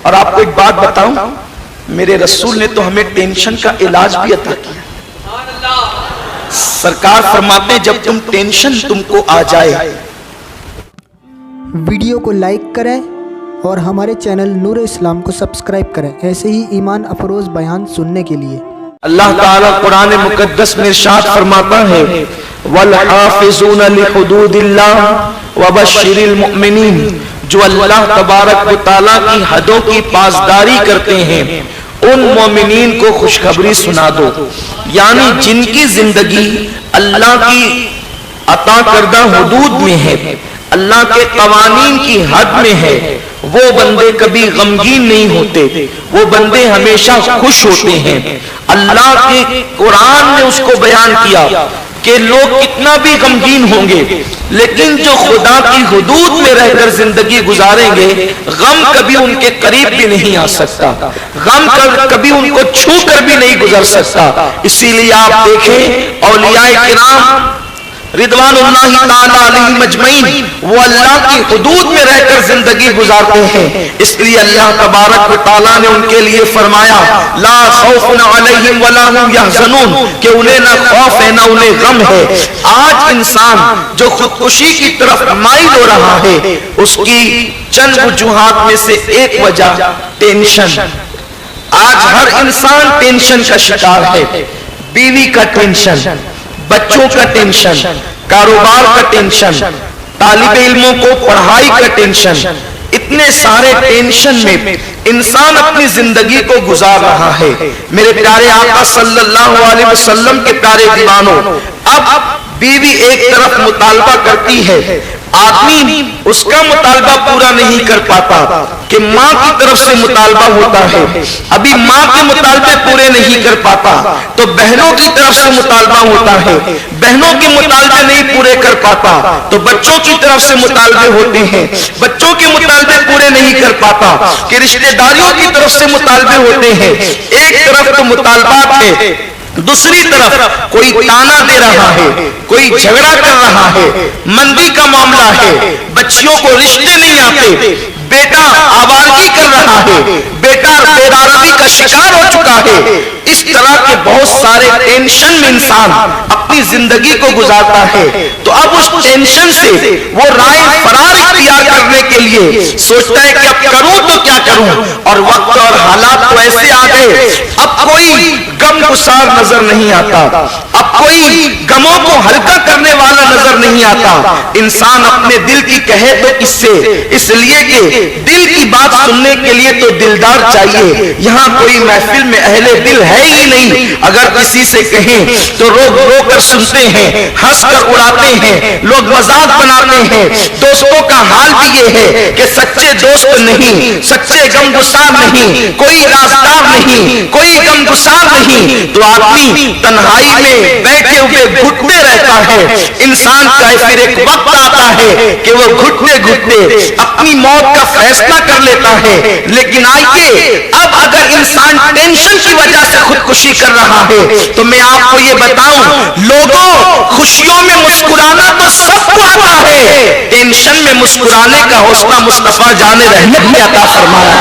اور آپ کو ایک بات بتاؤں، میرے رسول نے تو ہمیں ٹینشن کا علاج بھی عطا کیا۔ سرکار فرماتے ہیں جب تم ٹینشن تم کو آ جائے، ویڈیو کو لائک کریں اور ہمارے چینل نور اسلام کو سبسکرائب کریں ایسے ہی ایمان افروز بیان سننے کے لیے۔ اللہ تعالیٰ قرآن مقدس میں ارشاد فرماتا ہے وَالْحَافِظُونَ لِحُدُودِ اللَّهِ وَبَشِّرِ الْمُؤْمِنِينَ، جو اللہ تبارک و تعالیٰ کی حدوں کی پاسداری کرتے ہیں ان مومنین کو خوشخبری سنا دو، یعنی جن کی زندگی اللہ کی عطا کردہ حدود میں ہے، اللہ کے قوانین کی حد میں ہے، وہ بندے کبھی غمگین نہیں ہوتے، وہ بندے ہمیشہ خوش ہوتے ہیں۔ اللہ کے قرآن نے اس کو بیان کیا کہ لوگ کتنا بھی غمگین ہوں گے لیکن جو خدا کی حدود میں رہ کر زندگی گزاریں گے غم کبھی ان کے قریب بھی نہیں آ سکتا، غم کبھی ان کو چھو کر بھی نہیں گزر سکتا۔ اسی لیے آپ دیکھیں اولیاء کرام رضوان اللہ تعالی علیہم اجمعین وہ اللہ کی حدود میں رہ کر زندگی گزارتے ہیں، اس لیے اللہ تبارک و تعالیٰ نے ان کے لیے فرمایا لا خوف علیہم ولا هم یحزنون، کہ انہیں نہ خوف ہے نہ انہیں غم ہے۔ آج انسان جو خودکشی کی طرف مائل ہو رہا ہے اس کی چند وجوہات میں سے ایک وجہ ٹینشن۔ آج ہر انسان ٹینشن کا شکار ہے، بیوی کا ٹینشن، بچوں کا ٹینشن، کاروبار کا ٹینشن، طالب علموں کو پڑھائی کا ٹینشن، اتنے سارے ٹینشن میں انسان اپنی زندگی کو گزار رہا ہے۔ میرے پیارے آقا صلی اللہ علیہ وسلم کے پیارے دیوانوں، اب بیوی ایک طرف مطالبہ کرتی ہے، آدمی اس کا مطالبہ پورا نہیں کر پاتا کہ ماں کی طرف سے مطالبہ ہوتا ہے، ابھی ماں کے مطالبے پورے نہیں کر پاتا تو بہنوں کی طرف سے مطالبہ ہوتا ہے، بہنوں کے مطالبے نہیں پورے کر پاتا تو بچوں کی طرف سے مطالبے ہوتے ہیں، بچوں کے مطالبے پورے نہیں کر پاتا کہ رشتہ داریوں کی طرف سے مطالبے ہوتے ہیں۔ ایک طرف تو مطالبات ہے، دوسری طرف کوئی تانا دے رہا ہے، کوئی جھگڑا کر رہا ہے، مندی کا معاملہ ہے، بچیوں کو رشتے نہیں آتے، بیٹا آوارگی کر رہا ہے، بیٹا بے-دردی کا شکار ہو چکا ہے۔ اس طرح کے بہت سارے ٹینشن میں انسان اپنی زندگی کو گزارتا ہے، تو اب اس ٹینشن سے وہ رائے فرار اختیار کرنے کے لیے سوچتا ہے کہ اب کروں تو کیا کروں، اور وقت اور حالات تو ایسے آ گئے اب کوئی غم گسار نظر نہیں آتا، اب کوئی غموں کو ہلکا کرنے والا نظر نہیں آتا۔ انسان اپنے دل کی کہے تو کس سے، اس لیے کہ دل کی بات سننے کے لیے تو دلدار چاہیے۔ یہاں کوئی محفل میں اہل دل ہے ہی نہیں، اگر کسی سے کہیں تو رو کر سنتے ہیں، ہنس کر اڑاتے ہیں، لوگ مذاق بناتے ہیں۔ دوستوں کا حال بھی یہ ہے کہ سچے دوست نہیں، سچے غم گسار نہیں، کوئی رازدار نہیں، کوئی غم گسار نہیں، تو آدمی تنہائی میں بیٹھے ہوئے گھٹتے رہتا ہے۔ انسان کا پھر ایک وقت آتا ہے کہ وہ گھٹتے گھٹتے اپنی موت کا فیصلہ کر لیتا ہے۔ لیکن آئیے اب اگر انسان ٹینشن کی وجہ سے خودکشی کر رہا ہے تو میں آپ کو یہ بتاؤں لوگوں خوشیوں میں مسکرانا تو سب کو آتا ہے، ٹینشن میں مسکرانے کا حوصلہ مصطفیٰ جان رحمت نے عطا فرمایا۔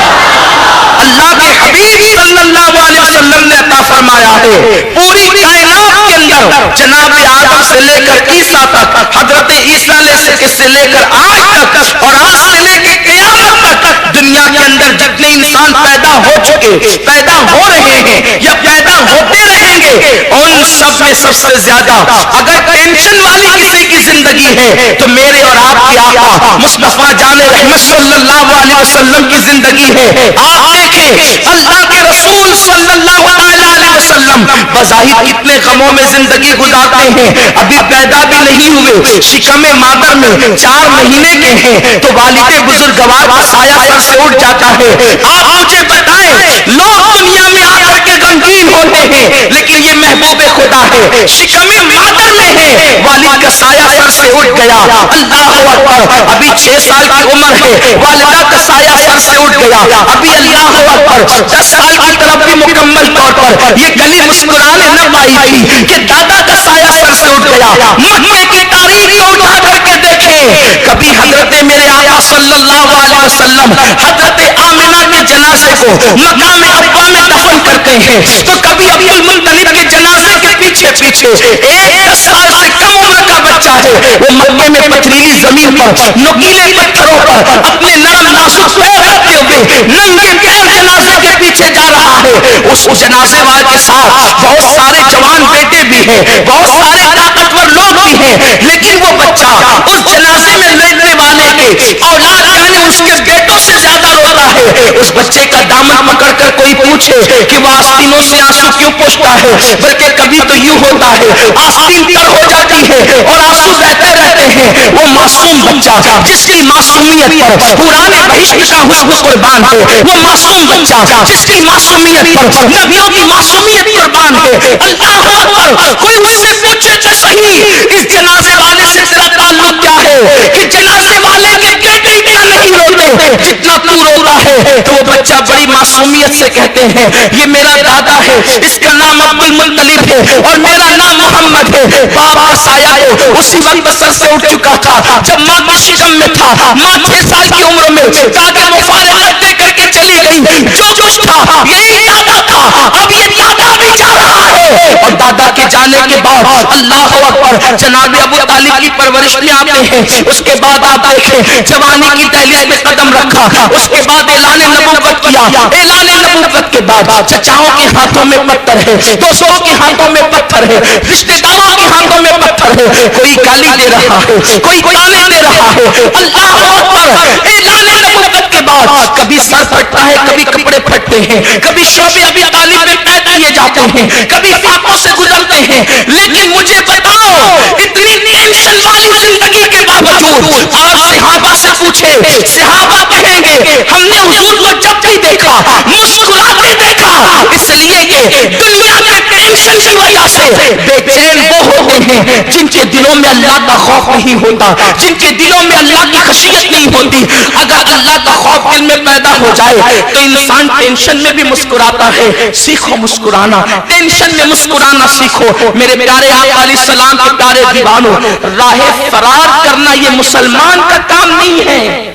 اللہ کے حبیب صلی اللہ علیہ وسلم نے عطا فرمایا ہے پوری کائنات کے اندر جناب آدم سے لے کر عیسیٰ تک، حضرت عیسیٰ سے لے کر آج تک اور آج سے لے کے قیامت تک دنیا کے اندر جتنے انسان پیدا ہو چکے، پیدا ہو رہے ہیں یا پیدا ہوتے رہیں گے، ان سب میں سب سے زیادہ اگر ٹینشن والی کسی کی زندگی ہے تو میرے اور آپ کے آقا مصطفیٰ جان رحمت صلی اللہ علیہ وسلم کی زندگی ہے۔ آپ دیکھیں اللہ کے رسول صلی اللہ علیہ وسلم بظاہر کتنے غموں میں زندگی گزارتے ہیں، ابھی پیدا بھی نہیں ہوئے، شکم مادر میں 4 مہینے کے ہیں تو والد بزرگوار کا سایہ سر سے اٹھ جاتا ہے۔ آپ مجھے بتائیں لوگ دنیا میں آ کر کے غمگین ہوتے ہیں لیکن یہ محبوب خدا ہے، شکم مادر میں ہے، والد کا سایہ سر سے اٹھ گیا، اللہ اکبر، ابھی 6 سال کی عمر ہے، والدہ کا سایہ سر سے اٹھ گیا، ابھی اللہ اکبر 10 سال کی طرف بھی مکمل طور پر یہ گلی مسکرانے نہ پائی تھی کہ دادا کا سایہ سر سے اٹھ گیا۔ مکے کی تاریخ کو اٹھا کر کے دیکھیں، کبھی حضرت میرے آقا صلی اللہ علیہ وسلم حضرت آمنہ کے جنازے کو مقام ابا میں دفن کرتے ہیں تو کبھی عبد المطلب کے جنازے کے پیچھے پیچھے ایک 10 سال سے کم عمر کا بچہ ہے وہ مکے میں پتھریلی زمین پر نوکیلے پتھروں پر اپنے نرم نازک پیر رکھتے ہوئے ننگے پیر جنازے کے پیچھے جا رہا ہے. اس جنازے والے کے ساتھ بہت سارے جوان بیٹے بھی ہیں, بہت سارے طاقتور لوگ بھی ہیں, لیکن وہ بچہ اس جنازے میں لیٹنے والے کے اولاد یعنی اس کے بیٹوں سے زیادہ روتا ہے. اس بچے کا دامن پکڑ کر کوئی پوچھے کہ وہ آستینوں سے آنسو کیوں پوچھتا ہے, بلکہ کبھی تو یوں ہوتا ہے آستین تر ہو جاتی ہے اور آنسو بہتے رہتے ہیں. وہ معصوم بچہ جس کی معصومیت پر قرآن بہشت کا حسن قربان ہے, وہ معصوم بچہ جس کی معصومیت پر نبیوں کی معصومیت قربان ہے. اللہ اکبر. کوئی اس سے پوچھے تو صحیح اس جنازے والے سے تیرا تعلق کیا ہے کہ جنازے والے کے بیٹے اتنا نہیں روتے جتنا تو روتا ہے. تو وہ بچہ بڑی معصومیت سے کہتے ہیں یہ میرا دادا ہے, اس کا نام عبد المطلب ہے اور میرا نام محمد ہے. باپ کا سایہ تو اسی وقت سر سے اٹھ چکا تھا جب ماں کی شکم میں تھا. ماں 6 سال کی عمر میں دادا مفارقت دے کر کے چلی گئی. جو کچھ تھا یہی دادا تھا, اب یہ دادا بھی جا رہا ہے. اور دادا کے جانے کے بعد اللہ اکبر جناب ابو طالب کی پرورش میں آتے ہیں. اس کے بعد آپ دیکھیں جوانی کی دہلیز میں قدم رکھا, اس کے بعد اعلان نبوت کیا. اعلان نبوت کے بعد چچاؤں کے ہاتھوں میں پتھر ہے, دوستوں کے ہاتھوں میں پتھر ہے, رشتہ داروں کے ہاتھوں میں پتھر ہے. کوئی گالی دے رہا ہے, کوئی تانے دے رہا ہے. اللہ اکبر. اعلان نبوت کے بعد کبھی سر پھٹتا ہے, کبھی کپڑے پھٹتے ہیں, کبھی شعبے ابی طالب میں قید کیے جاتے ہیں, کبھی فاقوں سے گزرتے ہیں. لیکن مجھے بتاؤ اتنی ٹینشن والی زندگی کے باوجود آپ صحابہ سے پوچھے, صحابہ کہیں گے ہم نے حضور کو جب بھی دیکھا مسکراتے دیکھا, اس لیے کہ دنیا کے ٹینشن کی وجہ سے بے چین وہ ہوتے ہیں جن کے دلوں میں اللہ کا خوف نہیں ہوتا, جن کے دلوں میں اللہ کی خشیت نہیں ہوتی. اگر اللہ کا خوف دل میں پیدا ہو جائے تو انسان ٹینشن میں بھی مسکراتا ہے. سیکھو مسکرانا, ٹینشن میں مسکرانا سیکھو. میرے پیارے آقا علیہ السلام کے پیارے دیوانوں, راہ فرار کرنا یہ مسلمان کا کام نہیں ہے,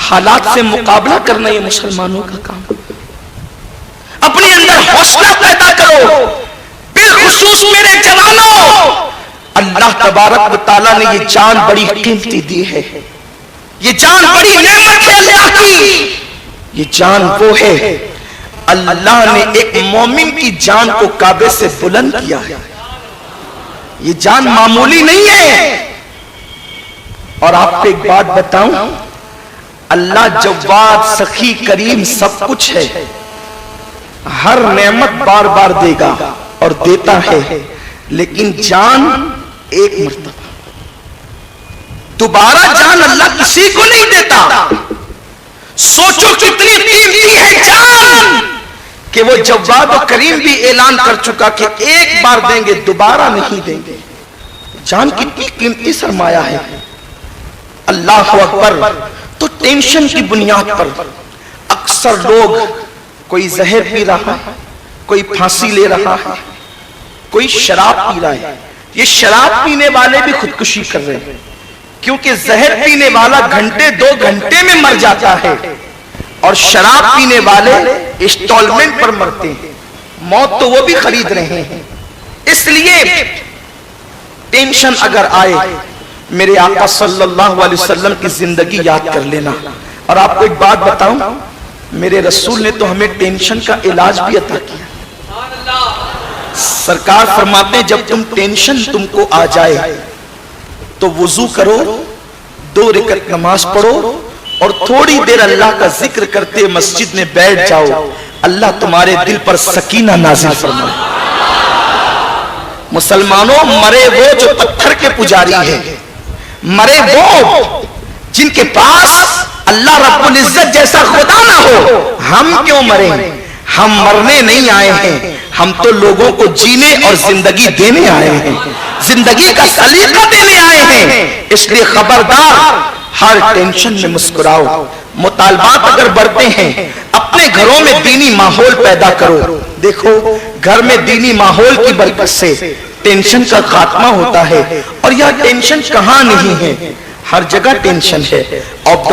حالات سے مقابلہ کرنا یہ مسلمانوں کا کام. اپنے اندر حوصلہ پیدا کرو, بالخصوص میرے جوانوں. اللہ تبارک و تعالیٰ نے یہ جان بڑی قیمتی دی ہے, یہ جان بڑی نعمت ہے اللہ کی. یہ جان وہ ہے اللہ نے ایک مومن کی جان کو کعبے سے بلند کیا ہے. یہ جان معمولی نہیں ہے. اور آپ کو ایک بات بتاؤں, اللہ جواد سخی کریم سب کچھ ہے, ہر نعمت بار بار دے گا اور دیتا ہے, لیکن جان ایک مرتبہ. دوبارہ جان اللہ کسی کو نہیں دیتا. سوچو کتنی قیمتی ہے جان کہ وہ جواد و کریم بھی اعلان کر چکا کہ ایک بار دیں گے, دوبارہ نہیں دیں گے. جان کتنی قیمتی سرمایہ ہے. اللہ اکبر. تو ٹینشن کی بنیاد پر اکثر لوگ, کوئی زہر پی رہا ہے, کوئی پھانسی لے رہا ہے, کوئی شراب پی رہا ہے. یہ شراب پینے والے بھی خودکشی کر رہے ہیں, کیونکہ زہر پینے والا گھنٹے 2 گھنٹے میں مر جاتا ہے اور شراب پینے والے انسٹالمنٹ پر مرتے ہیں. موت تو وہ بھی خرید رہے ہیں. اس لیے ٹینشن اگر آئے, میرے آقا صلی اللہ علیہ وسلم کی زندگی یاد کر لینا. اور آپ کو ایک بات بتاؤں, میرے رسول نے تو ہمیں ٹینشن کا علاج بھی عطا کیا. سرکار فرماتے ہیں جب تم ٹینشن تم کو آ جائے تو وضو کرو, 2 رکعت نماز پڑھو اور تھوڑی دیر اللہ کا ذکر کرتے مسجد میں بیٹھ جاؤ, اللہ تمہارے دل پر سکینہ نازل فرمائے. مسلمانوں, مرے وہ جو پتھر کے پجاری ہیں, مرے وہ جن کے پاس اللہ رب العزت جیسا خدا نہ ہو. ہم کیوں مریں؟ ہم مرنے نہیں آئے ہیں, ہم تو لوگوں کو جینے اور زندگی دینے آئے ہیں, زندگی کا سلیقہ دینے آئے ہیں. اس لیے خبردار, ہر ٹینشن میں مسکراؤ. مطالبات اگر بڑھتے ہیں, اپنے گھروں میں دینی ماحول پیدا کرو. دیکھو گھر میں دینی ماحول کی برکت سے ٹینشن کا خاتمہ ہوتا ہے. اور یہ ٹینشن کہاں نہیں ہے, ہر جگہ ٹینشن ہے. آپ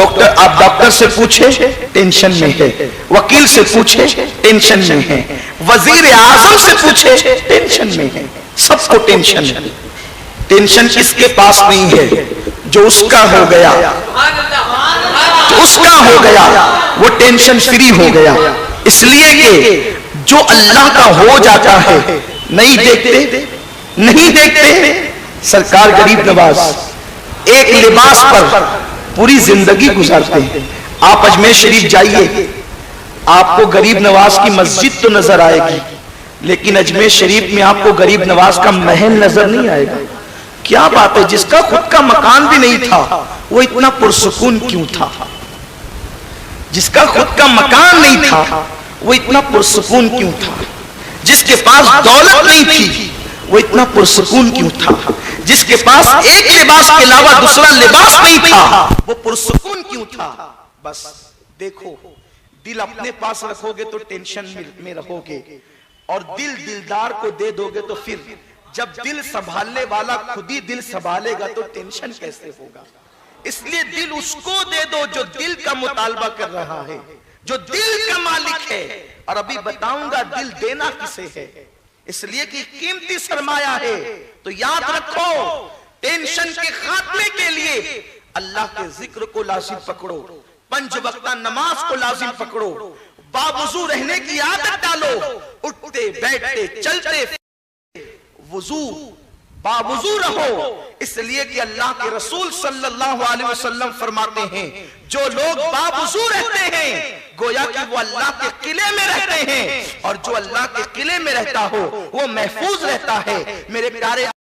ڈاکٹر سے پوچھے ٹینشن میں ہے, وکیل سے پوچھے ٹینشن میں ہے, وزیر اعظم سے پوچھے ٹینشن میں ہے. سب کو ٹینشن ہے. ٹینشن کس کے پاس نہیں ہے؟ جو اس کا ہو گیا, جو اس کا ہو گیا وہ ٹینشن فری ہو گیا. اس لیے کہ جو اللہ کا ہو جاتا ہے نہیں دیکھتے. سرکار غریب نواز ایک لباس پر پوری زندگی گزارتے ہیں. آپ اجمیر شریف جائیے, آپ کو غریب نواز کی مسجد تو نظر آئے گی, لیکن اجمیر شریف میں آپ کو غریب نواز کا محل نظر نہیں آئے گا. کیا بات ہے, جس کا خود کا مکان بھی نہیں تھا وہ اتنا پرسکون کیوں تھا؟ جس کا خود کا مکان نہیں تھا وہ اتنا پرسکون کیوں تھا؟ جس کے پاس دولت نہیں تھی وہ اتنا پرسکون کیوں تھا؟ جس کے پاس ایک لباس کے علاوہ دوسرا لباس نہیں تھا وہ پرسکون کیوں تھا؟ بس دیکھو, دل اپنے پاس رکھو گے تو ٹینشن میں رہو گے, اور دلدار کو دے دو گے تو پھر جب دل سنبھالنے والا خود ہی دل سنبھالے گا تو ٹینشن کیسے ہوگا؟ اس لیے دل اس کو دے دو جو دل کا مطالبہ کر رہا ہے, جو دل کا مالک ہے. اور ابھی بتاؤں گا دل دینا کسے ہے, اس لیے کہ قیمتی سرمایہ ہے. تو یاد رکھو, ٹینشن کے خاتمے کے لیے اللہ کے ذکر کو لازم پکڑو, 5 وقتہ نماز کو لازم پکڑو, باوضو رہنے کی عادت ڈالو, اٹھتے بیٹھتے چلتے وضو باوضو رہو. اس لیے کہ اللہ کے رسول صلی اللہ علیہ وسلم فرماتے ہیں جو لوگ باوضو رہتے ہیں گویا کہ وہ اللہ کے قلعے میں رہتے ہیں, اور جو اللہ کے قلعے میں رہتا ہو وہ محفوظ رہتا ہے. میرے پیارے